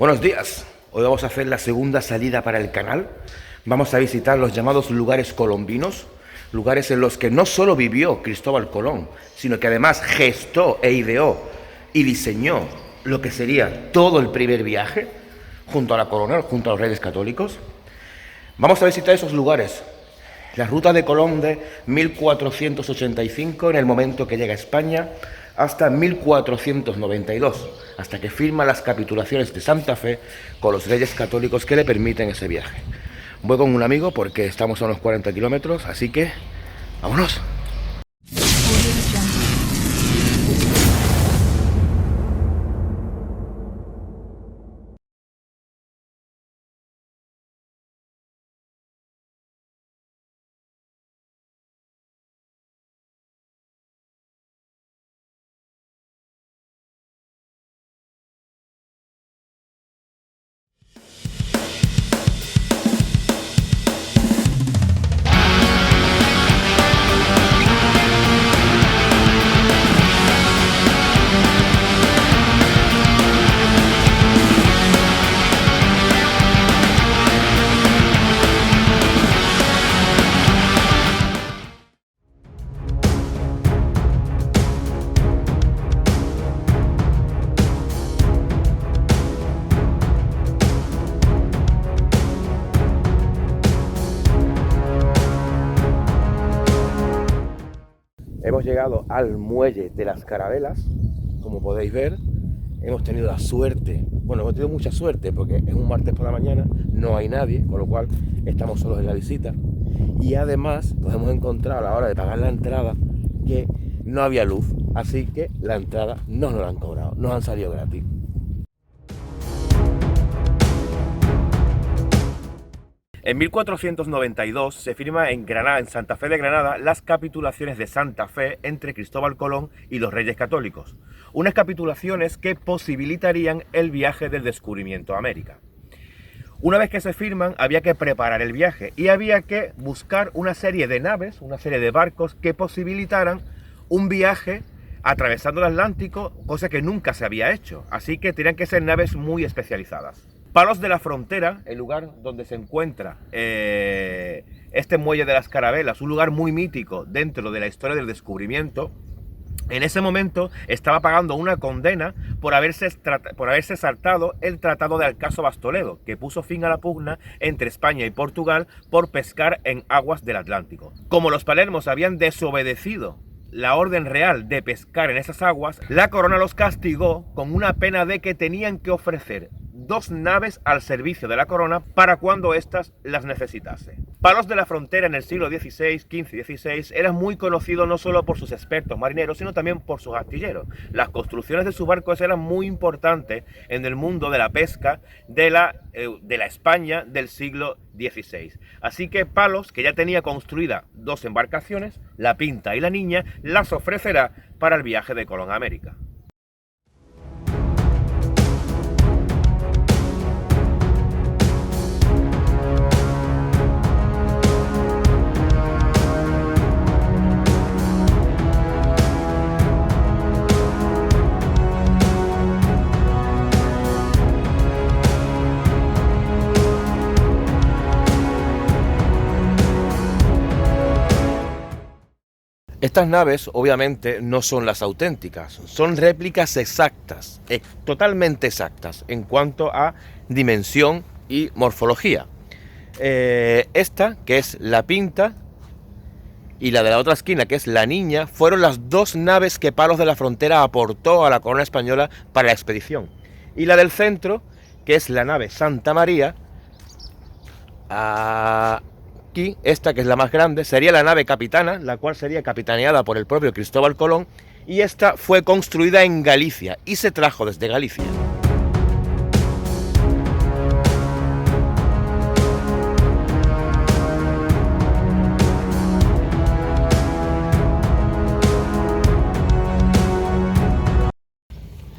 Buenos días, hoy vamos a hacer la segunda salida para el canal. Vamos a visitar los llamados lugares colombinos, lugares en los que no solo vivió Cristóbal Colón, sino que además gestó e ideó y diseñó lo que sería todo el primer viaje, junto a la corona, junto a los Reyes Católicos. Vamos a visitar esos lugares. La ruta de Colón de 1485, en el momento que llega a España, hasta 1492, hasta que firma las capitulaciones de Santa Fe con los Reyes Católicos que le permiten ese viaje. Voy con un amigo porque estamos a unos 40 kilómetros, así que ¡vámonos! Hemos llegado al muelle de las Carabelas, como podéis ver. Hemos tenido la suerte, bueno, hemos tenido mucha suerte porque es un martes por la mañana, no hay nadie, con lo cual estamos solos en la visita. Y además nos hemos encontrado a la hora de pagar la entrada que no había luz, así que la entrada no nos la han cobrado, nos han salido gratis. En 1492 se firma en Granada, en Santa Fe de Granada, las capitulaciones de Santa Fe entre Cristóbal Colón y los Reyes Católicos. Unas capitulaciones que posibilitarían el viaje del descubrimiento a América. Una vez que se firman, había que preparar el viaje y había que buscar una serie de naves, una serie de barcos que posibilitaran un viaje atravesando el Atlántico, cosa que nunca se había hecho. Así que tenían que ser naves muy especializadas. Palos de la Frontera, el lugar donde se encuentra este muelle de las Carabelas, un lugar muy mítico dentro de la historia del descubrimiento, en ese momento estaba pagando una condena por haberse saltado el Tratado de Alcázar-Bastoledo, que puso fin a la pugna entre España y Portugal por pescar en aguas del Atlántico. Como los palermos habían desobedecido la orden real de pescar en esas aguas, la corona los castigó con una pena de que tenían que ofrecer 2 naves al servicio de la corona para cuando éstas las necesitase. Palos de la Frontera en el siglo XVI, XV y XVI era muy conocido no solo por sus expertos marineros, sino también por sus astilleros. Las construcciones de sus barcos eran muy importantes en el mundo de la pesca de la España del siglo XVI. Así que Palos, que ya tenía construidas 2 embarcaciones, la Pinta y la Niña, las ofrecerá para el viaje de Colón a América. Estas naves obviamente no son las auténticas, son réplicas exactas, totalmente exactas en cuanto a dimensión y morfología. Esta, que es la Pinta, y la de la otra esquina, que es la Niña, fueron las 2 naves que Palos de la Frontera aportó a la corona española para la expedición. Y la del centro, que es la nave Santa María, aquí, esta que es la más grande, sería la nave capitana, la cual sería capitaneada por el propio Cristóbal Colón, y esta fue construida en Galicia y se trajo desde Galicia.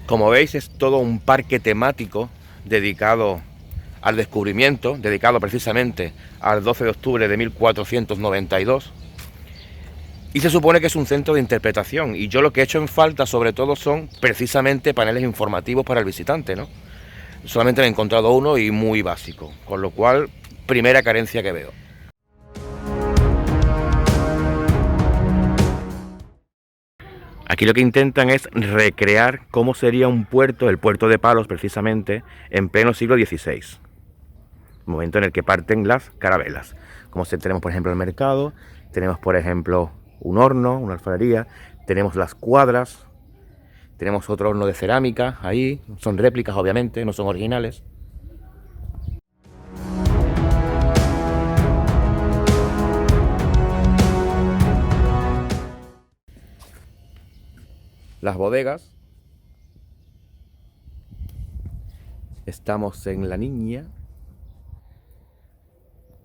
Como veis, es todo un parque temático dedicado al descubrimiento, dedicado precisamente al 12 de octubre de 1492. Y se supone que es un centro de interpretación, y yo lo que he hecho en falta sobre todo son precisamente paneles informativos para el visitante, ¿no? Solamente me he encontrado uno y muy básico, con lo cual, primera carencia que veo. Aquí lo que intentan es recrear cómo sería un puerto, el puerto de Palos precisamente, en pleno siglo XVI. Momento en el que parten las carabelas. Como tenemos por ejemplo el mercado, tenemos por ejemplo un horno, una alfarería, tenemos las cuadras, tenemos otro horno de cerámica ahí, son réplicas obviamente, no son originales. Las bodegas. Estamos en La Niña.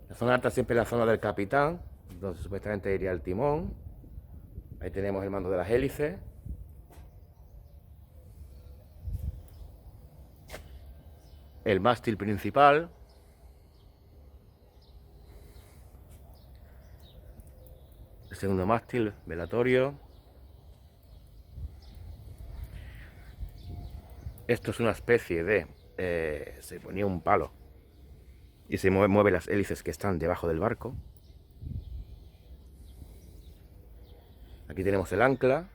La zona alta siempre es la zona del capitán, donde supuestamente iría el timón. Ahí tenemos el mando de las hélices. El mástil principal. El segundo mástil, velatorio. Esto es una especie de... se ponía un palo y se mueve las hélices que están debajo del barco. Aquí tenemos el ancla.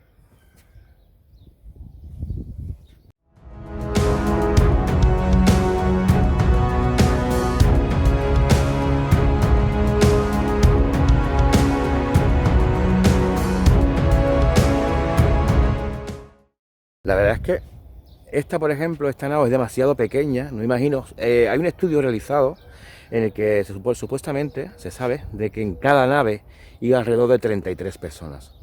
La verdad es que esta, por ejemplo, esta nave es demasiado pequeña, no imagino. Hay un estudio realizado en el que supuestamente se sabe de que en cada nave iba alrededor de 33 personas.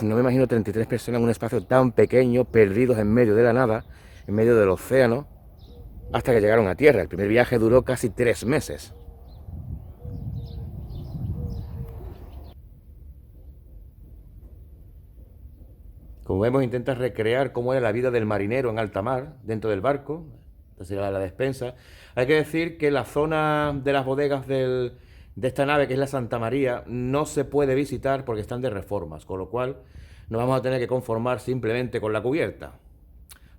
No me imagino 33 personas en un espacio tan pequeño, perdidos en medio de la nada, en medio del océano, hasta que llegaron a tierra. El primer viaje duró casi 3 meses. Como vemos, intenta recrear cómo era la vida del marinero en alta mar, dentro del barco. Entonces la despensa. Hay que decir que la zona de las bodegas de esta nave, que es la Santa María, no se puede visitar porque están de reformas, con lo cual nos vamos a tener que conformar simplemente con la cubierta.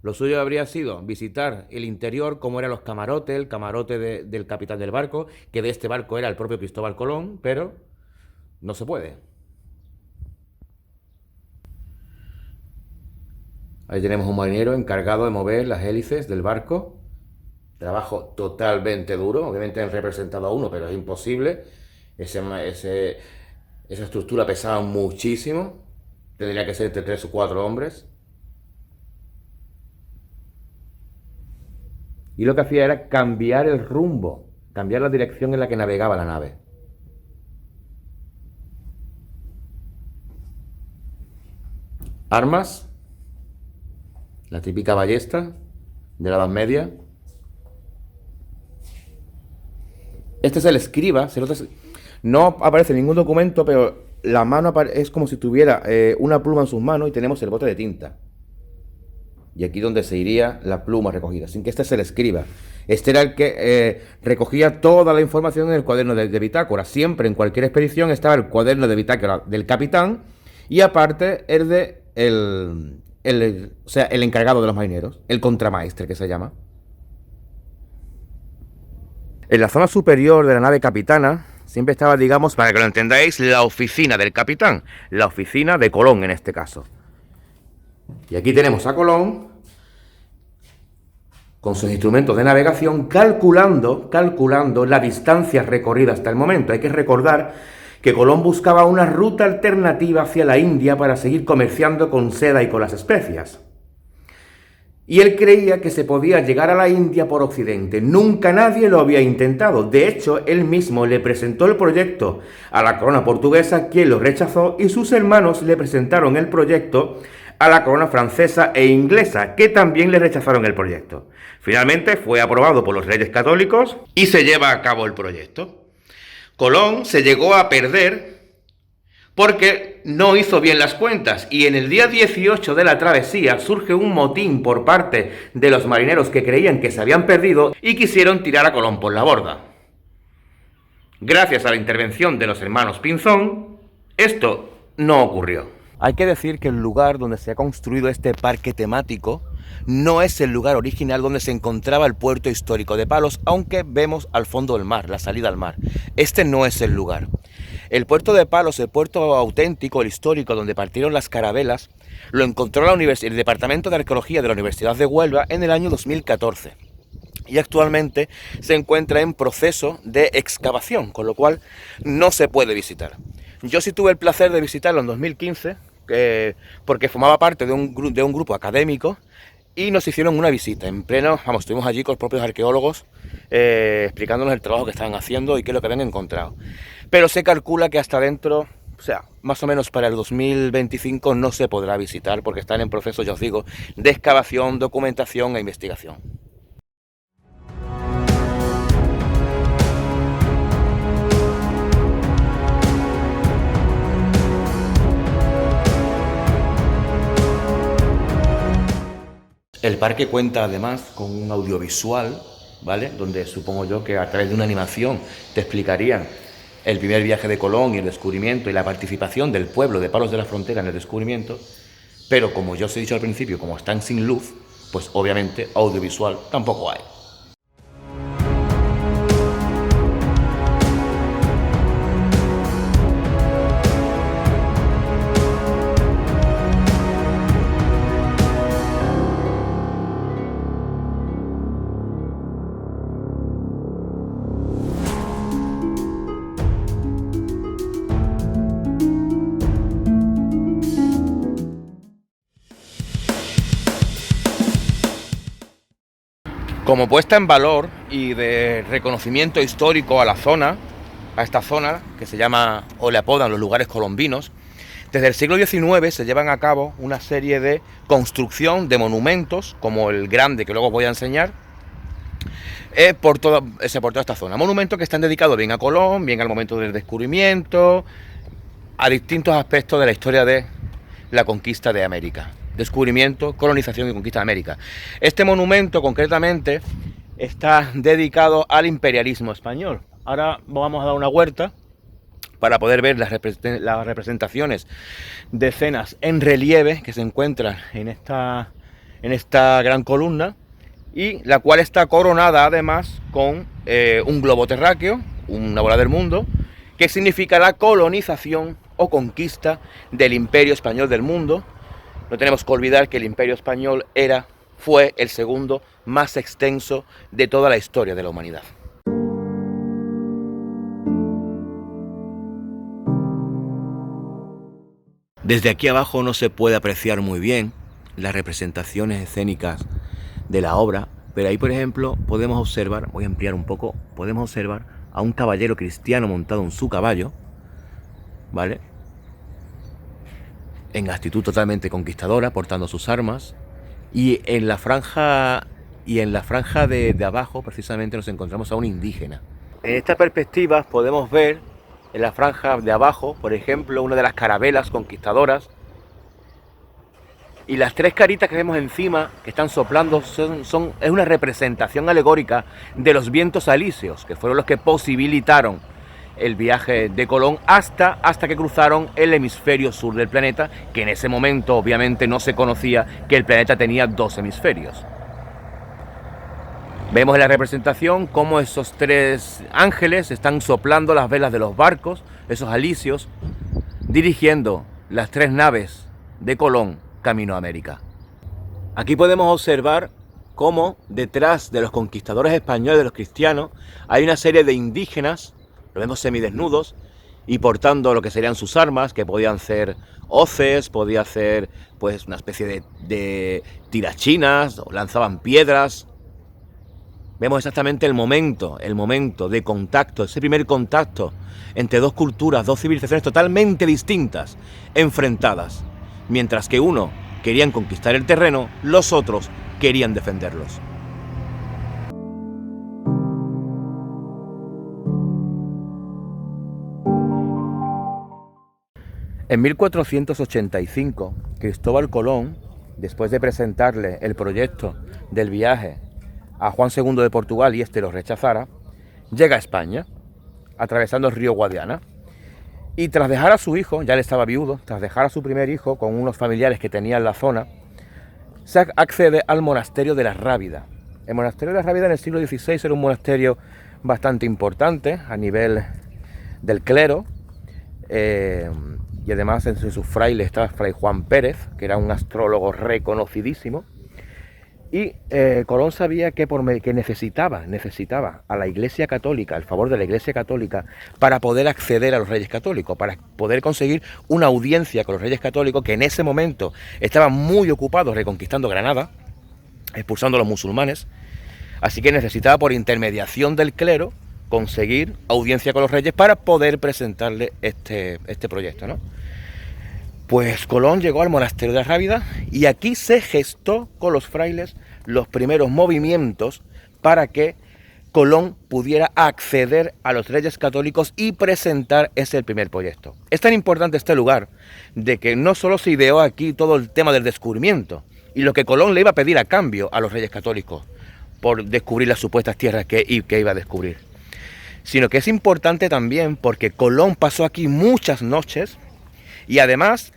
Lo suyo habría sido visitar el interior, cómo eran los camarotes, el camarote del capitán del barco, que de este barco era el propio Cristóbal Colón, pero no se puede. Ahí tenemos un marinero encargado de mover las hélices del barco. Trabajo totalmente duro. Obviamente han representado a uno, pero es imposible. Esa estructura pesaba muchísimo. Tendría que ser entre 3 o 4 hombres. Y lo que hacía era cambiar el rumbo, cambiar la dirección en la que navegaba la nave. Armas. La típica ballesta de la Edad Media. Este es el escriba. No aparece en ningún documento, pero la mano es como si tuviera una pluma en sus manos y tenemos el bote de tinta. Y aquí donde se iría la pluma recogida. Así que este es el escriba. Este era el que recogía toda la información en el cuaderno de bitácora. Siempre en cualquier expedición estaba el cuaderno de bitácora del capitán y aparte el encargado de los marineros, el contramaestre que se llama. En la zona superior de la nave capitana siempre estaba, digamos, para que lo entendáis, la oficina del capitán, la oficina de Colón en este caso. Y aquí tenemos a Colón con sus instrumentos de navegación calculando la distancia recorrida hasta el momento. Hay que recordar que Colón buscaba una ruta alternativa hacia la India para seguir comerciando con seda y con las especias. Y él creía que se podía llegar a la India por Occidente. Nunca nadie lo había intentado. De hecho, él mismo le presentó el proyecto a la corona portuguesa, quien lo rechazó, y sus hermanos le presentaron el proyecto a la corona francesa e inglesa, que también le rechazaron el proyecto. Finalmente fue aprobado por los reyes católicos y se lleva a cabo el proyecto. Colón se llegó a perder porque no hizo bien las cuentas y en el día 18 de la travesía surge un motín por parte de los marineros que creían que se habían perdido y quisieron tirar a Colón por la borda. Gracias a la intervención de los hermanos Pinzón, esto no ocurrió. Hay que decir que el lugar donde se ha construido este parque temático no es el lugar original donde se encontraba el puerto histórico de Palos, aunque vemos al fondo el mar, la salida al mar. Este no es el lugar. El puerto de Palos, el puerto auténtico, el histórico, donde partieron las carabelas, lo encontró el Departamento de Arqueología de la Universidad de Huelva en el año 2014. Y actualmente se encuentra en proceso de excavación, con lo cual no se puede visitar. Yo sí tuve el placer de visitarlo en 2015, porque formaba parte de un grupo académico y nos hicieron una visita en pleno, estuvimos allí con los propios arqueólogos explicándonos el trabajo que estaban haciendo y qué es lo que habían encontrado. Pero se calcula que hasta dentro, o sea, más o menos para el 2025 no se podrá visitar porque están en proceso, ya os digo, de excavación, documentación e investigación. El parque cuenta además con un audiovisual, ¿vale? Donde supongo yo que a través de una animación te explicarían el primer viaje de Colón y el descubrimiento y la participación del pueblo de Palos de la Frontera en el descubrimiento. Pero como yo os he dicho al principio, como están sin luz, pues obviamente audiovisual tampoco hay. Como puesta en valor y de reconocimiento histórico a la zona, a esta zona que se llama o le apodan los lugares colombinos, desde el siglo XIX se llevan a cabo una serie de construcción de monumentos, como el grande que luego os voy a enseñar, por toda esta zona. Monumentos que están dedicados bien a Colón, bien al momento del descubrimiento, a distintos aspectos de la historia de la conquista de América. Descubrimiento, colonización y conquista de América. Este monumento concretamente está dedicado al imperialismo español. Ahora vamos a dar una vuelta para poder ver las representaciones de escenas en relieve que se encuentran en esta gran columna, y la cual está coronada además con un globo terráqueo, una bola del mundo, que significa la colonización o conquista del imperio español del mundo. No tenemos que olvidar que el Imperio Español fue el segundo más extenso de toda la historia de la humanidad. Desde aquí abajo no se puede apreciar muy bien las representaciones escénicas de la obra, pero ahí, por ejemplo, podemos observar, voy a ampliar un poco, podemos observar a un caballero cristiano montado en su caballo, ¿vale?, en actitud totalmente conquistadora, portando sus armas, y en la franja de abajo precisamente nos encontramos a un indígena. En esta perspectiva podemos ver en la franja de abajo, por ejemplo, una de las carabelas conquistadoras, y las tres caritas que vemos encima, que están soplando, es una representación alegórica de los vientos alisios, que fueron los que posibilitaron el viaje de Colón hasta que cruzaron el hemisferio sur del planeta, que en ese momento obviamente no se conocía que el planeta tenía dos hemisferios. Vemos en la representación cómo esos tres ángeles están soplando las velas de los barcos, esos alisios, dirigiendo las tres naves de Colón camino a América. Aquí podemos observar cómo detrás de los conquistadores españoles, de los cristianos, hay una serie de indígenas. Los vemos semidesnudos y portando lo que serían sus armas, que podían ser hoces, podía ser pues una especie de tirachinas, o lanzaban piedras. Vemos exactamente el momento de contacto, ese primer contacto entre dos culturas, dos civilizaciones totalmente distintas, enfrentadas. Mientras que uno querían conquistar el terreno, los otros querían defenderlos. En 1485, Cristóbal Colón, después de presentarle el proyecto del viaje a Juan II de Portugal y este lo rechazara, llega a España, atravesando el río Guadiana, y tras dejar a su hijo, ya él estaba viudo, tras dejar a su primer hijo con unos familiares que tenía en la zona, se accede al monasterio de la Rábida. El monasterio de la Rábida en el siglo XVI era un monasterio bastante importante a nivel del clero, y además entre sus frailes estaba Fray Juan Pérez, que era un astrólogo reconocidísimo. Y Colón sabía que necesitaba a la Iglesia Católica, el favor de la Iglesia Católica, para poder acceder a los Reyes Católicos, para poder conseguir una audiencia con los Reyes Católicos, que en ese momento estaban muy ocupados reconquistando Granada, expulsando a los musulmanes. Así que necesitaba, por intermediación del clero, conseguir audiencia con los reyes para poder presentarle este proyecto, ¿no? Pues Colón llegó al monasterio de la Rábida y aquí se gestó con los frailes los primeros movimientos para que Colón pudiera acceder a los Reyes Católicos y presentar ese primer proyecto. Es tan importante este lugar de que no solo se ideó aquí todo el tema del descubrimiento y lo que Colón le iba a pedir a cambio a los Reyes Católicos por descubrir las supuestas tierras que iba a descubrir, sino que es importante también porque Colón pasó aquí muchas noches y además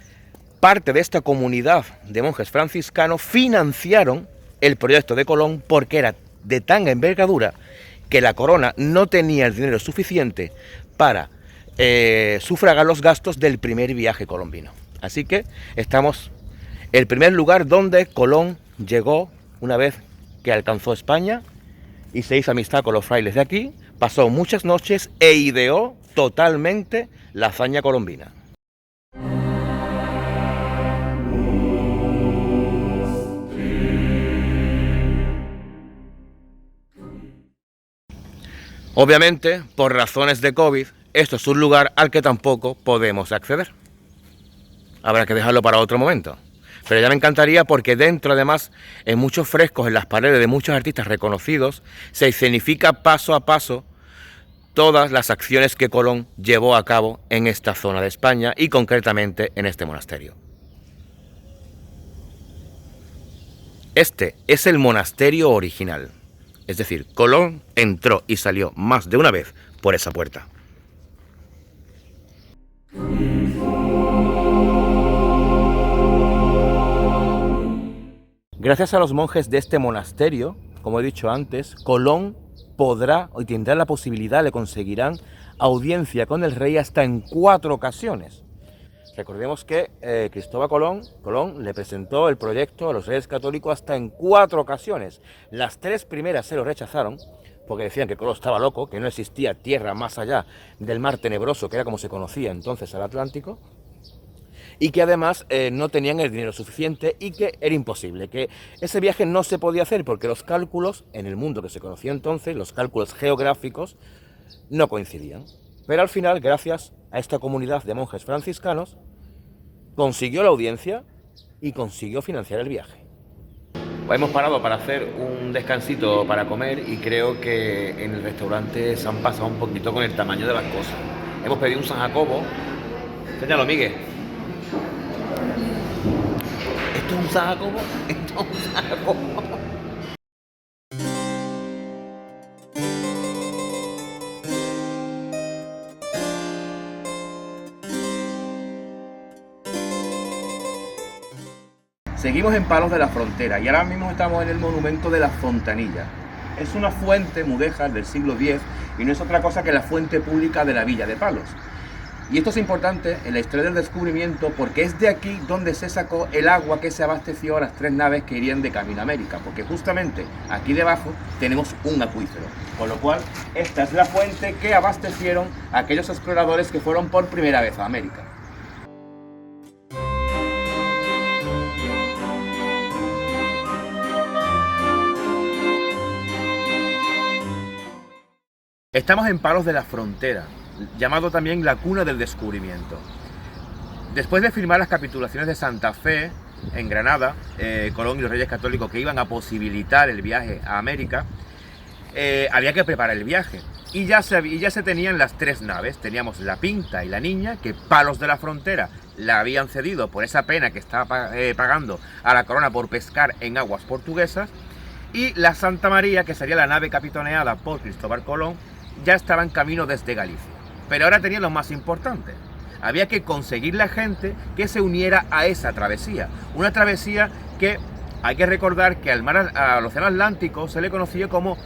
parte de esta comunidad de monjes franciscanos financiaron el proyecto de Colón porque era de tan envergadura que la corona no tenía el dinero suficiente para sufragar los gastos del primer viaje colombino. Así que estamos en el primer lugar donde Colón llegó una vez que alcanzó España y se hizo amistad con los frailes de aquí, pasó muchas noches e ideó totalmente la hazaña colombina. Obviamente, por razones de COVID, esto es un lugar al que tampoco podemos acceder. Habrá que dejarlo para otro momento. Pero ya me encantaría porque dentro, además, en muchos frescos en las paredes de muchos artistas reconocidos, se escenifica paso a paso todas las acciones que Colón llevó a cabo en esta zona de España y concretamente en este monasterio. Este es el monasterio original. Es decir, Colón entró y salió más de una vez por esa puerta. Gracias a los monjes de este monasterio, como he dicho antes, Colón podrá y tendrá la posibilidad, le conseguirán audiencia con el rey hasta en 4 ocasiones. Recordemos que Cristóbal Colón le presentó el proyecto a los Reyes Católicos hasta en 4 ocasiones. Las 3 primeras se lo rechazaron porque decían que Colón estaba loco, que no existía tierra más allá del mar tenebroso, que era como se conocía entonces el Atlántico, y que además no tenían el dinero suficiente y que era imposible, que ese viaje no se podía hacer porque los cálculos en el mundo que se conocía entonces, los cálculos geográficos, no coincidían. Pero al final, gracias a esta comunidad de monjes franciscanos, consiguió la audiencia y consiguió financiar el viaje. Pues hemos parado para hacer un descansito para comer y creo que en el restaurante se han pasado un poquito con el tamaño de las cosas. Hemos pedido un San Jacobo. Enséñalo, Miguel. ¿Esto es un San Jacobo? ¿Esto es un San Jacobo? Seguimos en Palos de la Frontera y ahora mismo estamos en el monumento de la Fontanilla. Es una fuente mudéjar del siglo X y no es otra cosa que la fuente pública de la villa de Palos. Y esto es importante en la historia del descubrimiento porque es de aquí donde se sacó el agua que se abasteció a las 3 naves que irían de camino a América, porque justamente aquí debajo tenemos un acuífero, con lo cual esta es la fuente que abastecieron a aquellos exploradores que fueron por primera vez a América. Estamos en Palos de la Frontera, llamado también la cuna del descubrimiento. Después de firmar las capitulaciones de Santa Fe en Granada, Colón y los Reyes Católicos que iban a posibilitar el viaje a América, había que preparar el viaje. Y ya se tenían las 3 naves, teníamos la Pinta y la Niña, que Palos de la Frontera la habían cedido por esa pena que estaba pagando a la corona por pescar en aguas portuguesas, y la Santa María, que sería la nave capitaneada por Cristóbal Colón, ya estaba en camino desde Galicia. Pero ahora tenía lo más importante. Había que conseguir la gente que se uniera a esa travesía. Una travesía que Hay que recordar que al Océano Atlántico se le conoció como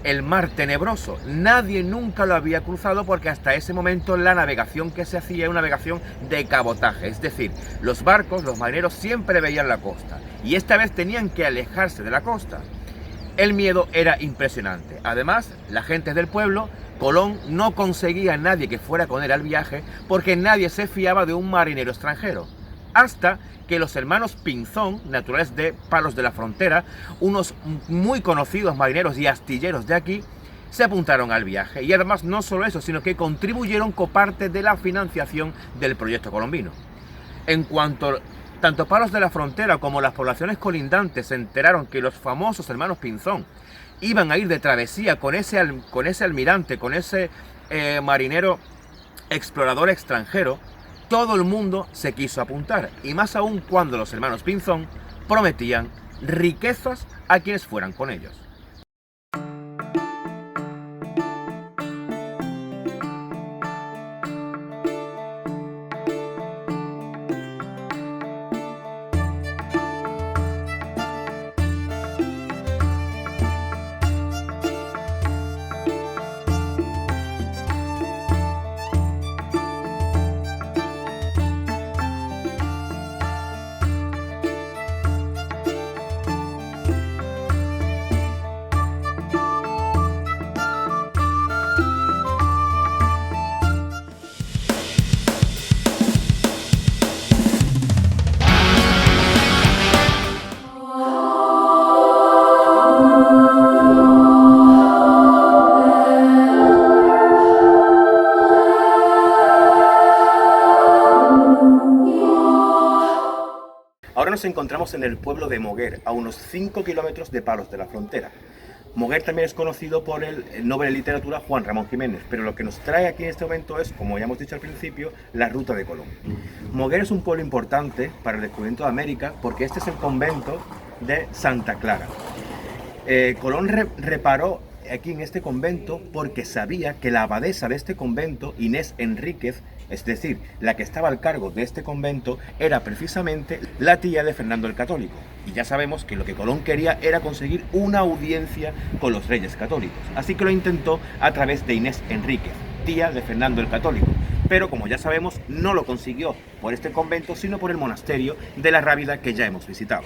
el Mar Tenebroso. Nadie nunca lo había cruzado porque hasta ese momento la navegación que se hacía era una navegación de cabotaje. Es decir, los barcos, los marineros siempre veían la costa y esta vez tenían que alejarse de la costa. El miedo era impresionante. Además, la gente del pueblo, Colón no conseguía a nadie que fuera con él al viaje porque nadie se fiaba de un marinero extranjero. Hasta que los hermanos Pinzón, naturales de Palos de la Frontera, unos muy conocidos marineros y astilleros de aquí, se apuntaron al viaje. Y además no solo eso, sino que contribuyeron con parte de la financiación del proyecto colombino. En cuanto tanto Palos de la Frontera como las poblaciones colindantes se enteraron que los famosos hermanos Pinzón iban a ir de travesía con ese almirante, con ese marinero explorador extranjero, todo el mundo se quiso apuntar, y más aún cuando los hermanos Pinzón prometían riquezas a quienes fueran con ellos. Ahora nos encontramos en el pueblo de Moguer, a unos 5 kilómetros de Palos de la Frontera. Moguer también es conocido por el noble de literatura Juan Ramón Jiménez, pero lo que nos trae aquí en este momento es, como ya hemos dicho al principio, la ruta de Colón. Moguer es un pueblo importante para el descubrimiento de América porque este es el convento de Santa Clara. Colón reparó aquí en este convento porque sabía que la abadesa de este convento, Inés Enríquez, es decir, la que estaba al cargo de este convento, era precisamente la tía de Fernando el Católico. Y ya sabemos que lo que Colón quería era conseguir una audiencia con los reyes católicos. Así que lo intentó a través de Inés Enríquez, tía de Fernando el Católico. Pero como ya sabemos, no lo consiguió por este convento, sino por el monasterio de la Rábida que ya hemos visitado.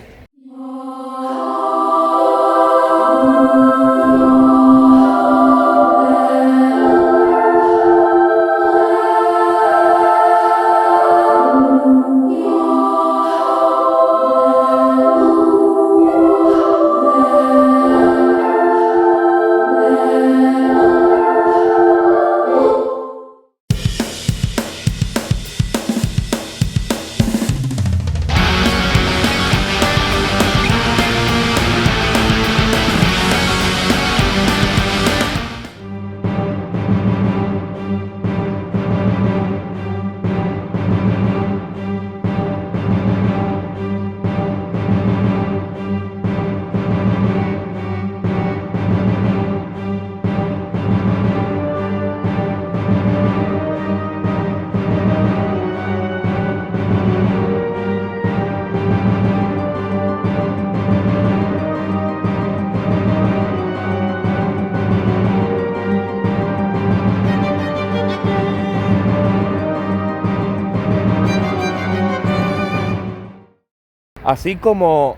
Así como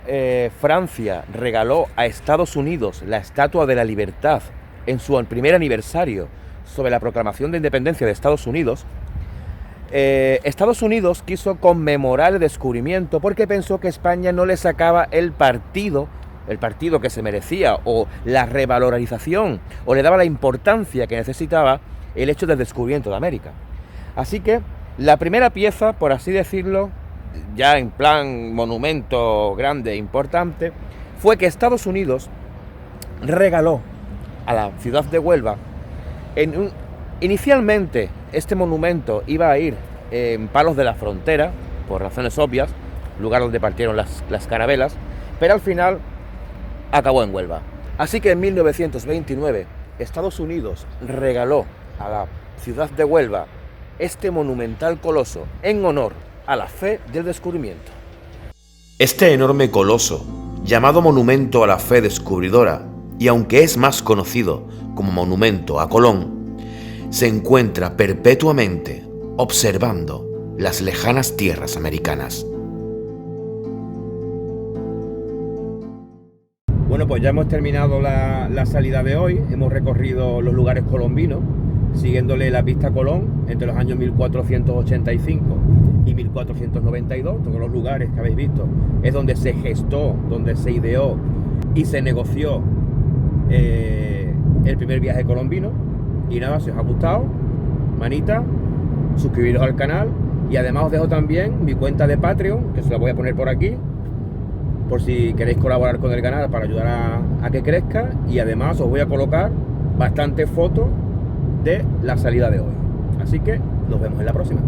Francia regaló a Estados Unidos la Estatua de la Libertad en su primer aniversario sobre la proclamación de independencia de Estados Unidos, Estados Unidos quiso conmemorar el descubrimiento porque pensó que España no le sacaba el partido que se merecía, o la revalorización, o le daba la importancia que necesitaba el hecho del descubrimiento de América. Así que la primera pieza, por así decirlo, ya en plan monumento grande e importante, fue que Estados Unidos regaló a la ciudad de Huelva, inicialmente este monumento iba a ir en Palos de la Frontera, por razones obvias, lugar donde partieron las carabelas, pero al final acabó en Huelva. Así que en 1929 Estados Unidos regaló a la ciudad de Huelva este monumental coloso en honor a la fe del descubrimiento. Este enorme coloso Llamado Monumento a la Fe Descubridora, y aunque es más conocido como Monumento a Colón, se encuentra perpetuamente observando las lejanas tierras americanas. Bueno, pues ya hemos terminado la salida de hoy. Hemos recorrido los lugares colombinos, siguiéndole la pista a Colón entre los años 1485 y 1492. Todos los lugares que habéis visto es donde se gestó, donde se ideó y se negoció el primer viaje colombino. Y nada, si os ha gustado, manita, suscribiros al canal, y además os dejo también mi cuenta de Patreon, que se la voy a poner por aquí, por si queréis colaborar con el canal para ayudar a que crezca. Y además os voy a colocar bastantes fotos de la salida de hoy. Así que nos vemos en la próxima.